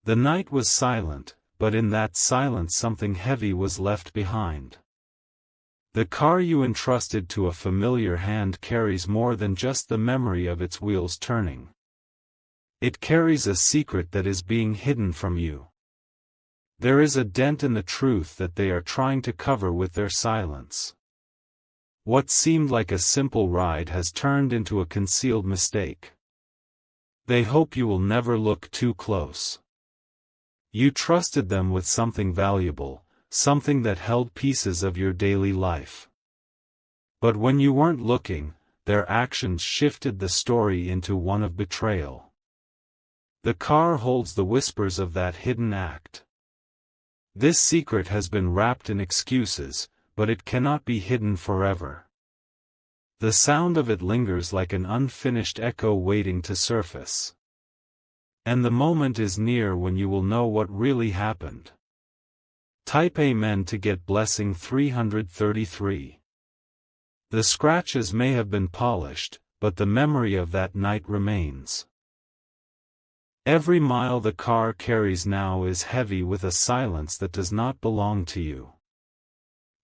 The night was silent, but in that silence something heavy was left behind. The car you entrusted to a familiar hand carries more than just the memory of its wheels turning. It carries a secret that is being hidden from you. There is a dent in the truth that they are trying to cover with their silence. What seemed like a simple ride has turned into a concealed mistake. They hope you will never look too close. You trusted them with something valuable, something that held pieces of your daily life. But when you weren't looking, their actions shifted the story into one of betrayal. The car holds the whispers of that hidden act. This secret has been wrapped in excuses, but it cannot be hidden forever. The sound of it lingers like an unfinished echo waiting to surface. And the moment is near when you will know what really happened. Type Amen to get blessing 333. The scratches may have been polished, but the memory of that night remains. Every mile the car carries now is heavy with a silence that does not belong to you.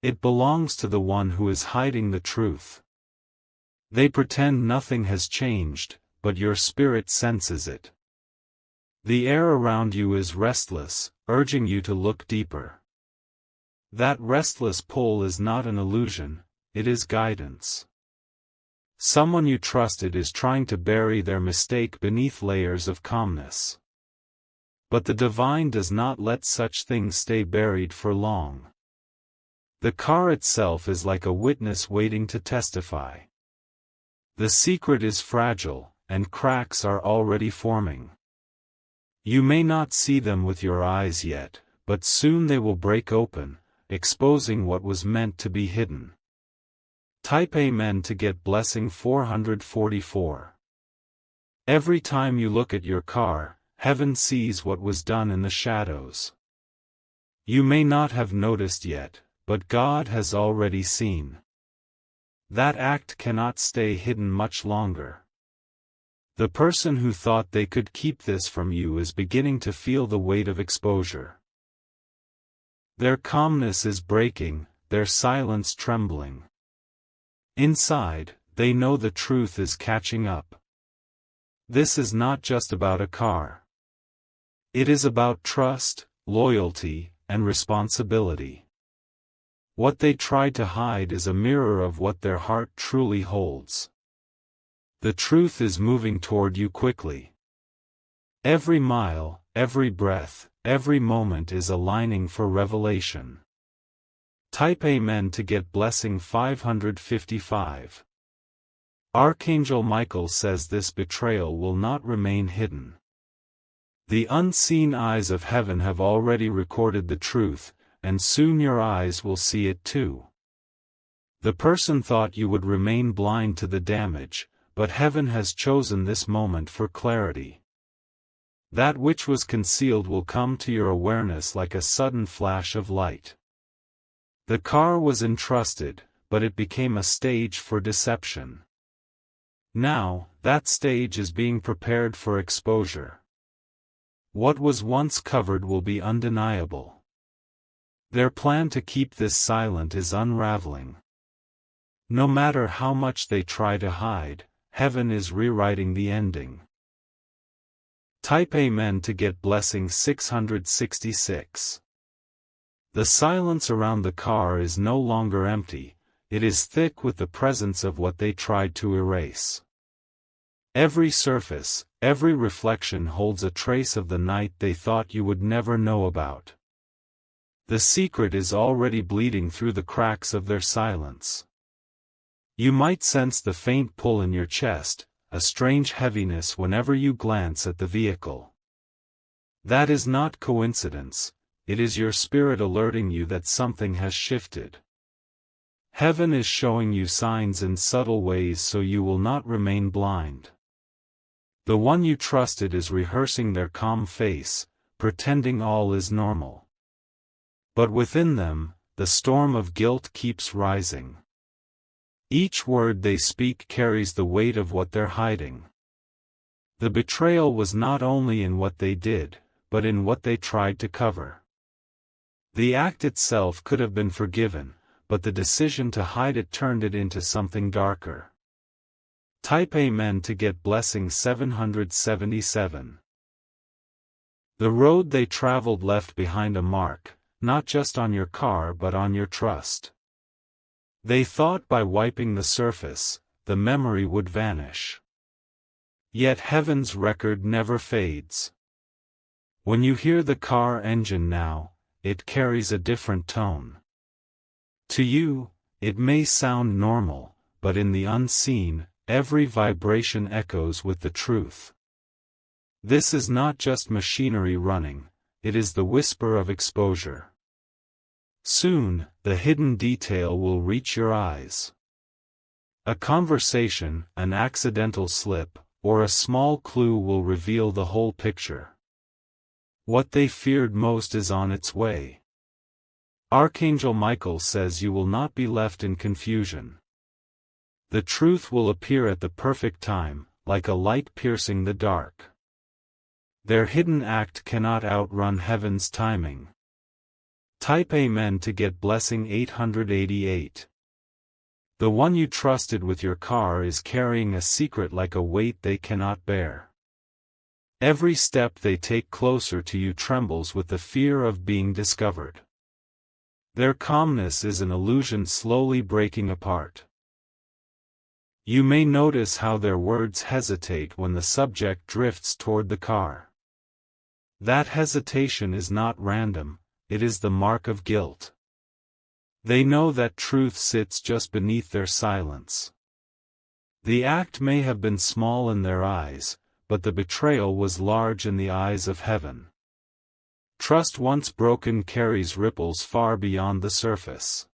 It belongs to the one who is hiding the truth. They pretend nothing has changed, but your spirit senses it. The air around you is restless, urging you to look deeper. That restless pull is not an illusion, it is guidance. Someone you trusted is trying to bury their mistake beneath layers of calmness. But the divine does not let such things stay buried for long. The car itself is like a witness waiting to testify. The secret is fragile, and cracks are already forming. You may not see them with your eyes yet, but soon they will break open, exposing what was meant to be hidden. Type Amen to get blessing 444. Every time you look at your car, heaven sees what was done in the shadows. You may not have noticed yet, but God has already seen. That act cannot stay hidden much longer. The person who thought they could keep this from you is beginning to feel the weight of exposure. Their calmness is breaking, their silence trembling. Inside, they know the truth is catching up. This is not just about a car. It is about trust, loyalty, and responsibility. What they tried to hide is a mirror of what their heart truly holds. The truth is moving toward you quickly. Every mile, every breath, every moment is aligning for revelation. Type Amen to get blessing 555. Archangel Michael says this betrayal will not remain hidden. The unseen eyes of heaven have already recorded the truth, and soon your eyes will see it too. The person thought you would remain blind to the damage, but heaven has chosen this moment for clarity. That which was concealed will come to your awareness like a sudden flash of light. The car was entrusted, but it became a stage for deception. Now, that stage is being prepared for exposure. What was once covered will be undeniable. Their plan to keep this silent is unraveling. No matter how much they try to hide, heaven is rewriting the ending. Type Amen to get blessing 666. The silence around the car is no longer empty, it is thick with the presence of what they tried to erase. Every surface, every reflection holds a trace of the night they thought you would never know about. The secret is already bleeding through the cracks of their silence. You might sense the faint pull in your chest, a strange heaviness whenever you glance at the vehicle. That is not coincidence. It is your spirit alerting you that something has shifted. Heaven is showing you signs in subtle ways so you will not remain blind. The one you trusted is rehearsing their calm face, pretending all is normal. But within them, the storm of guilt keeps rising. Each word they speak carries the weight of what they're hiding. The betrayal was not only in what they did, but in what they tried to cover. The act itself could have been forgiven, but the decision to hide it turned it into something darker. Type Amen to get blessing 777. The road they traveled left behind a mark, not just on your car but on your trust. They thought by wiping the surface, the memory would vanish. Yet heaven's record never fades. When you hear the car engine now, it carries a different tone. To you, it may sound normal, but in the unseen, every vibration echoes with the truth. This is not just machinery running, it is the whisper of exposure. Soon, the hidden detail will reach your eyes. A conversation, an accidental slip, or a small clue will reveal the whole picture. What they feared most is on its way. Archangel Michael says you will not be left in confusion. The truth will appear at the perfect time, like a light piercing the dark. Their hidden act cannot outrun heaven's timing. Type Amen to get blessing 888. The one you trusted with your car is carrying a secret like a weight they cannot bear. Every step they take closer to you trembles with the fear of being discovered. Their calmness is an illusion slowly breaking apart. You may notice how their words hesitate when the subject drifts toward the car. That hesitation is not random, it is the mark of guilt. They know that truth sits just beneath their silence. The act may have been small in their eyes, but the betrayal was large in the eyes of heaven. Trust once broken carries ripples far beyond the surface.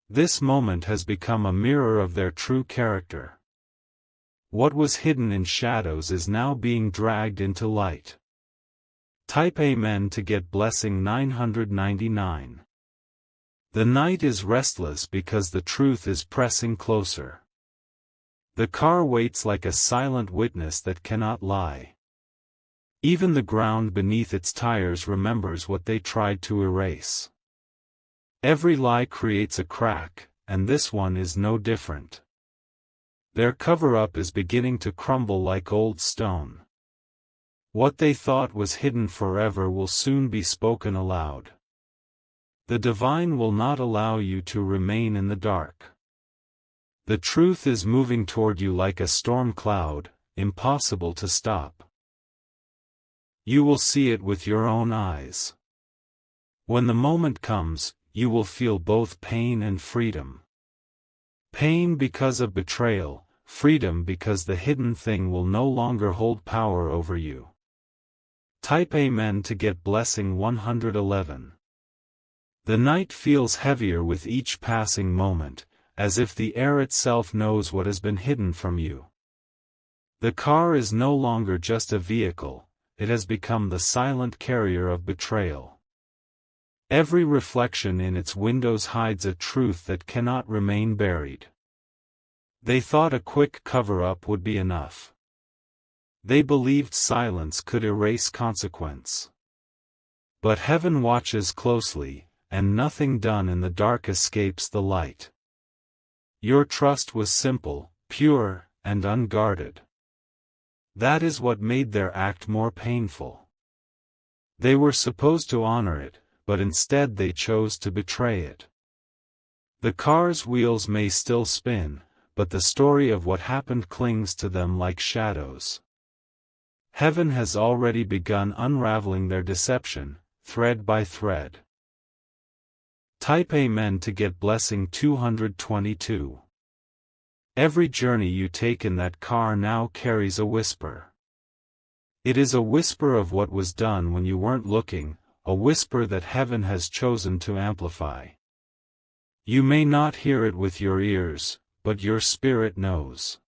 This moment has become a mirror of their true character. What was hidden in shadows is now being dragged into light. Type Amen to get blessing 999. The night is restless because the truth is pressing closer. The car waits like a silent witness that cannot lie. Even the ground beneath its tires remembers what they tried to erase. Every lie creates a crack, and this one is no different. Their cover-up is beginning to crumble like old stone. What they thought was hidden forever will soon be spoken aloud. The divine will not allow you to remain in the dark. The truth is moving toward you like a storm cloud, impossible to stop. You will see it with your own eyes. When the moment comes, you will feel both pain and freedom. Pain because of betrayal, freedom because the hidden thing will no longer hold power over you. Type Amen to get blessing 111. The night feels heavier with each passing moment, as if the air itself knows what has been hidden from you. The car is no longer just a vehicle, it has become the silent carrier of betrayal. Every reflection in its windows hides a truth that cannot remain buried. They thought a quick cover-up would be enough. They believed silence could erase consequence. But heaven watches closely, and nothing done in the dark escapes the light. Your trust was simple, pure, and unguarded. That is what made their act more painful. They were supposed to honor it, but instead they chose to betray it. The car's wheels may still spin, but the story of what happened clings to them like shadows. Heaven has already begun unraveling their deception, thread by thread. Type Amen to get blessing 222. Every journey you take in that car now carries a whisper. It is a whisper of what was done when you weren't looking, a whisper that heaven has chosen to amplify. You may not hear it with your ears, but your spirit knows.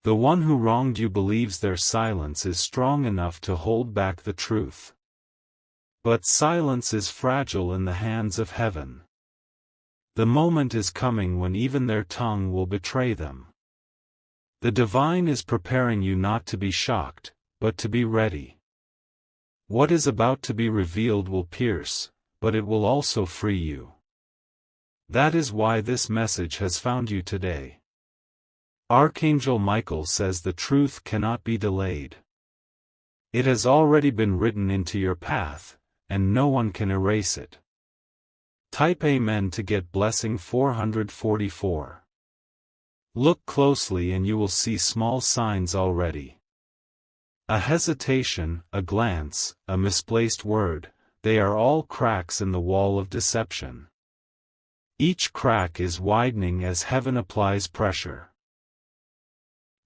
The one who wronged you believes their silence is strong enough to hold back the truth. But silence is fragile in the hands of heaven. The moment is coming when even their tongue will betray them. The divine is preparing you not to be shocked, but to be ready. What is about to be revealed will pierce, but it will also free you. That is why this message has found you today. Archangel Michael says the truth cannot be delayed. It has already been written into your path, and no one can erase it. Type Amen to get blessing 444. Look closely and you will see small signs already. A hesitation, a glance, a misplaced word, they are all cracks in the wall of deception. Each crack is widening as heaven applies pressure.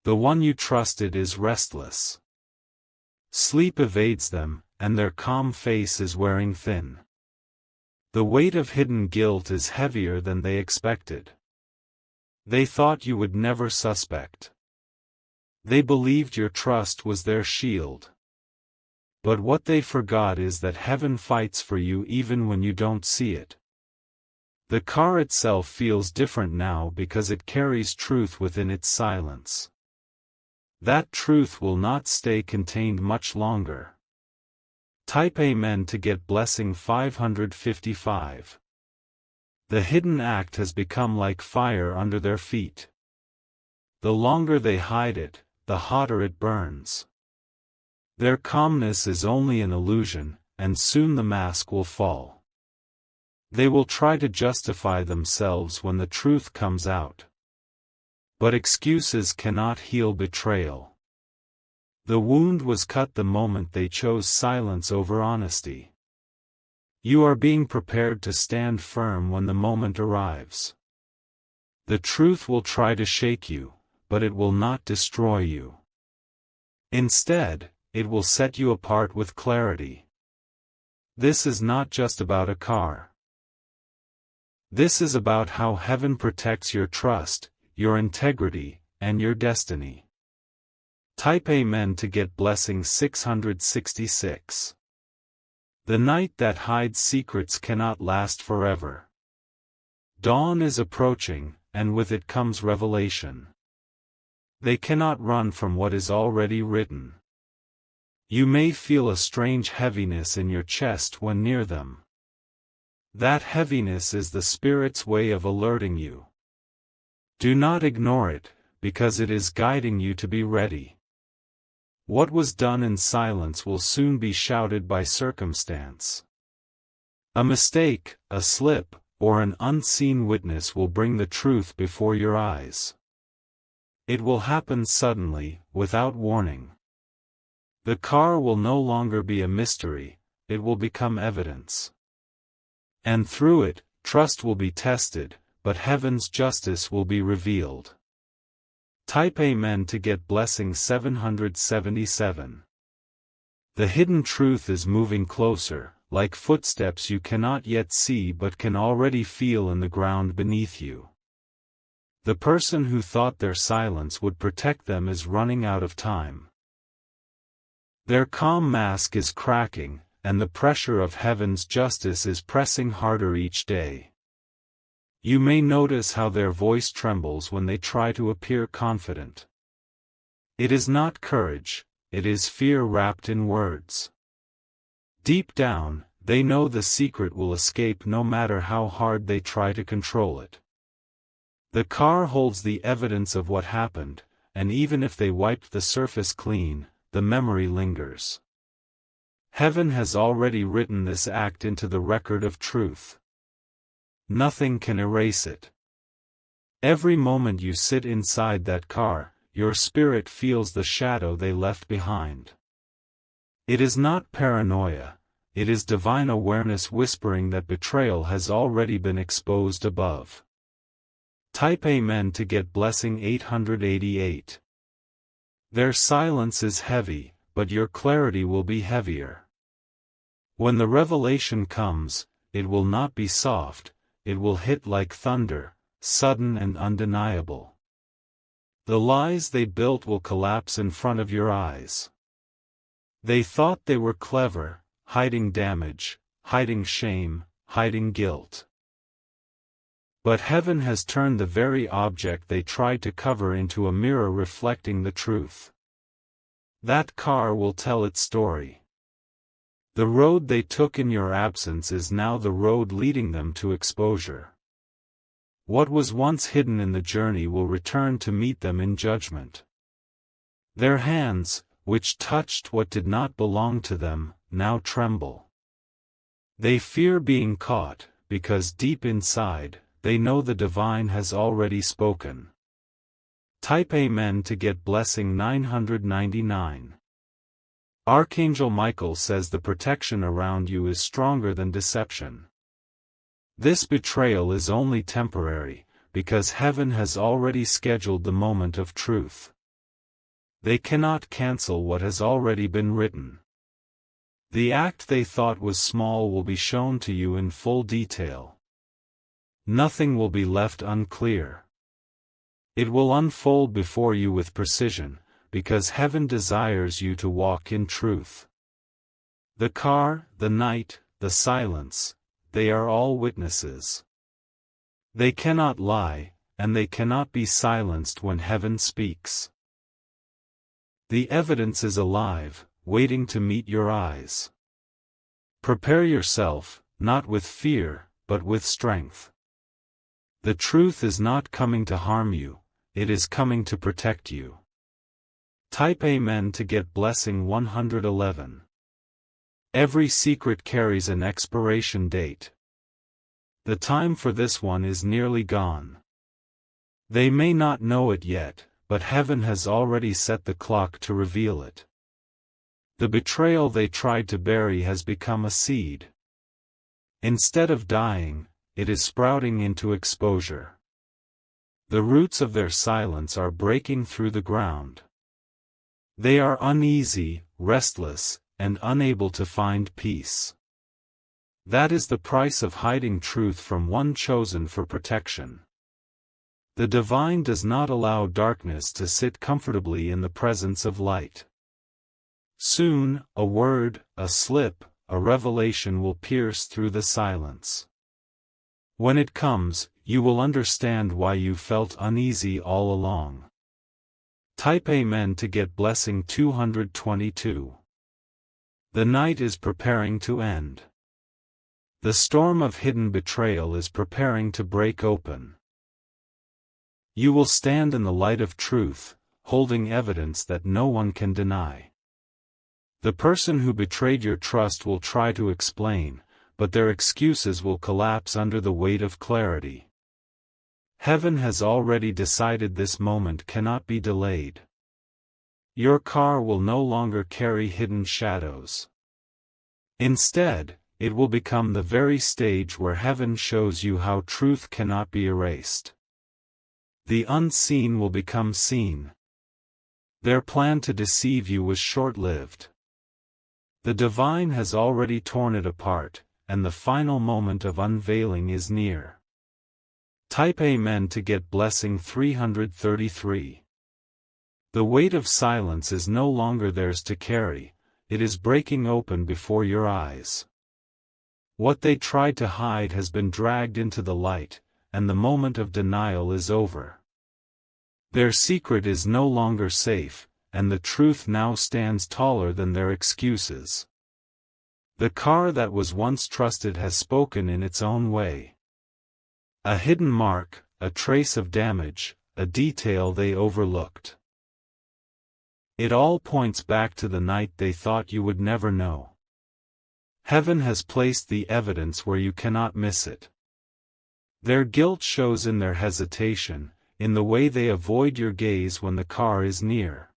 The one you trusted is restless. Sleep evades them, and their calm face is wearing thin. The weight of hidden guilt is heavier than they expected. They thought you would never suspect. They believed your trust was their shield. But what they forgot is that heaven fights for you even when you don't see it. The car itself feels different now because it carries truth within its silence. That truth will not stay contained much longer. Type Amen to get blessing 555. The hidden act has become like fire under their feet. The longer they hide it, the hotter it burns. Their calmness is only an illusion, and soon the mask will fall. They will try to justify themselves when the truth comes out. But excuses cannot heal betrayal. The wound was cut the moment they chose silence over honesty. You are being prepared to stand firm when the moment arrives. The truth will try to shake you, but it will not destroy you. Instead, it will set you apart with clarity. This is not just about a car. This is about how heaven protects your trust, your integrity, and your destiny. Type Amen to get blessing 666. The night that hides secrets cannot last forever. Dawn is approaching, and with it comes revelation. They cannot run from what is already written. You may feel a strange heaviness in your chest when near them. That heaviness is the Spirit's way of alerting you. Do not ignore it, because it is guiding you to be ready. What was done in silence will soon be shouted by circumstance. A mistake, a slip, or an unseen witness will bring the truth before your eyes. It will happen suddenly, without warning. The car will no longer be a mystery, it will become evidence. And through it, trust will be tested, but heaven's justice will be revealed. Type Amen to get blessing 777. The hidden truth is moving closer, like footsteps you cannot yet see but can already feel in the ground beneath you. The person who thought their silence would protect them is running out of time. Their calm mask is cracking, and the pressure of heaven's justice is pressing harder each day. You may notice how their voice trembles when they try to appear confident. It is not courage, it is fear wrapped in words. Deep down, they know the secret will escape no matter how hard they try to control it. The car holds the evidence of what happened, and even if they wiped the surface clean, the memory lingers. Heaven has already written this act into the record of truth. Nothing can erase it. Every moment you sit inside that car, your spirit feels the shadow they left behind. It is not paranoia, it is divine awareness whispering that betrayal has already been exposed above. Type Amen to get blessing 888. Their silence is heavy, but your clarity will be heavier. When the revelation comes, it will not be soft, it will hit like thunder, sudden and undeniable. The lies they built will collapse in front of your eyes. They thought they were clever, hiding damage, hiding shame, hiding guilt. But heaven has turned the very object they tried to cover into a mirror reflecting the truth. That car will tell its story. The road they took in your absence is now the road leading them to exposure. What was once hidden in the journey will return to meet them in judgment. Their hands, which touched what did not belong to them, now tremble. They fear being caught, because deep inside, they know the divine has already spoken. Type Amen to get blessing 999. Archangel Michael says the protection around you is stronger than deception. This betrayal is only temporary, because heaven has already scheduled the moment of truth. They cannot cancel what has already been written. The act they thought was small will be shown to you in full detail. Nothing will be left unclear. It will unfold before you with precision, because heaven desires you to walk in truth. The car, the night, the silence, they are all witnesses. They cannot lie, and they cannot be silenced when heaven speaks. The evidence is alive, waiting to meet your eyes. Prepare yourself, not with fear, but with strength. The truth is not coming to harm you, it is coming to protect you. Type Amen to get blessing 111. Every secret carries an expiration date. The time for this one is nearly gone. They may not know it yet, but heaven has already set the clock to reveal it. The betrayal they tried to bury has become a seed. Instead of dying, it is sprouting into exposure. The roots of their silence are breaking through the ground. They are uneasy, restless, and unable to find peace. That is the price of hiding truth from one chosen for protection. The divine does not allow darkness to sit comfortably in the presence of light. Soon, a word, a slip, a revelation will pierce through the silence. When it comes, you will understand why you felt uneasy all along. Type Amen to get blessing 222. The night is preparing to end. The storm of hidden betrayal is preparing to break open. You will stand in the light of truth, holding evidence that no one can deny. The person who betrayed your trust will try to explain, but their excuses will collapse under the weight of clarity. Heaven has already decided this moment cannot be delayed. Your car will no longer carry hidden shadows. Instead, it will become the very stage where heaven shows you how truth cannot be erased. The unseen will become seen. Their plan to deceive you was short-lived. The divine has already torn it apart, and the final moment of unveiling is near. Type Amen to get blessing 333. The weight of silence is no longer theirs to carry, it is breaking open before your eyes. What they tried to hide has been dragged into the light, and the moment of denial is over. Their secret is no longer safe, and the truth now stands taller than their excuses. The car that was once trusted has spoken in its own way. A hidden mark, a trace of damage, a detail they overlooked. It all points back to the night they thought you would never know. Heaven has placed the evidence where you cannot miss it. Their guilt shows in their hesitation, in the way they avoid your gaze when the car is near.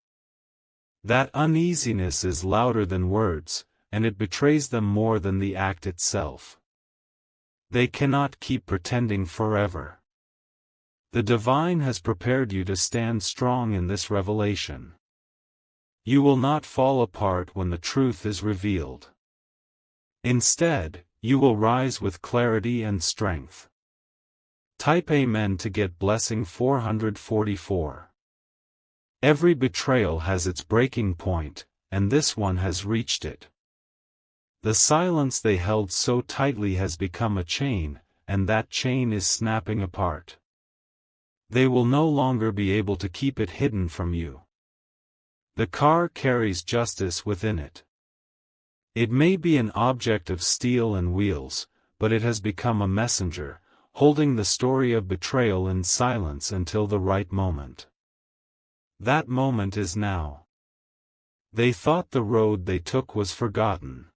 That uneasiness is louder than words, and it betrays them more than the act itself. They cannot keep pretending forever. The divine has prepared you to stand strong in this revelation. You will not fall apart when the truth is revealed. Instead, you will rise with clarity and strength. Type Amen to get blessing 444. Every betrayal has its breaking point, and this one has reached it. The silence they held so tightly has become a chain, and that chain is snapping apart. They will no longer be able to keep it hidden from you. The car carries justice within it. It may be an object of steel and wheels, but it has become a messenger, holding the story of betrayal in silence until the right moment. That moment is now. They thought the road they took was forgotten.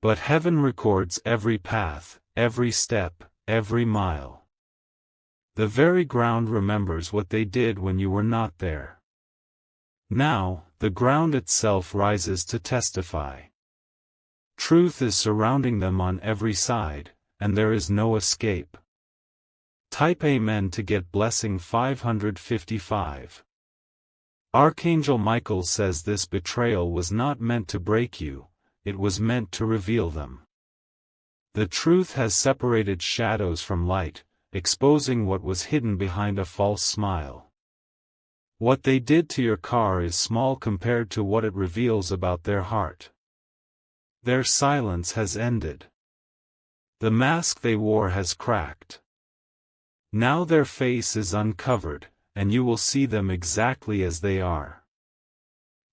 But heaven records every path, every step, every mile. The very ground remembers what they did when you were not there. Now, the ground itself rises to testify. Truth is surrounding them on every side, and there is no escape. Type Amen to get blessing 555. Archangel Michael says this betrayal was not meant to break you, it was meant to reveal them. The truth has separated shadows from light, exposing what was hidden behind a false smile. What they did to your car is small compared to what it reveals about their heart. Their silence has ended. The mask they wore has cracked. Now their face is uncovered, and you will see them exactly as they are.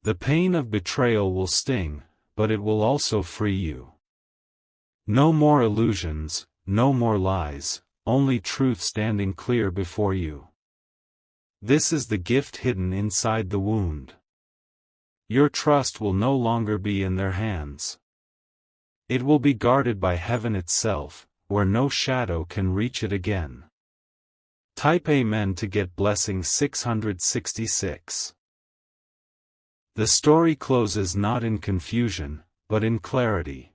The pain of betrayal will sting, but it will also free you. No more illusions, no more lies, only truth standing clear before you. This is the gift hidden inside the wound. Your trust will no longer be in their hands. It will be guarded by heaven itself, where no shadow can reach it again. Type Amen to get blessing 666. The story closes not in confusion, but in clarity.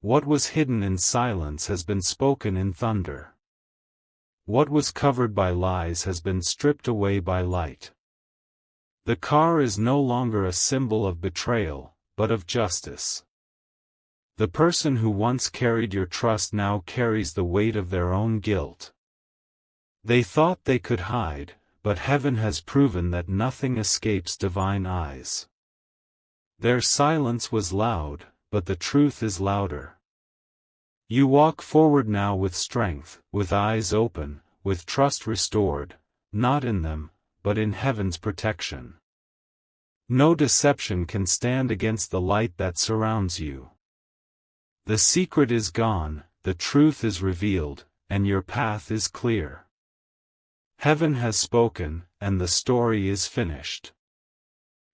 What was hidden in silence has been spoken in thunder. What was covered by lies has been stripped away by light. The car is no longer a symbol of betrayal, but of justice. The person who once carried your trust now carries the weight of their own guilt. They thought they could hide, but heaven has proven that nothing escapes divine eyes. Their silence was loud, but the truth is louder. You walk forward now with strength, with eyes open, with trust restored, not in them, but in heaven's protection. No deception can stand against the light that surrounds you. The secret is gone, the truth is revealed, and your path is clear. Heaven has spoken, and the story is finished.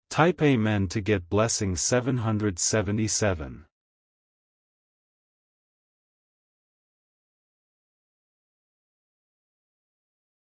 Type Amen to get blessing 777.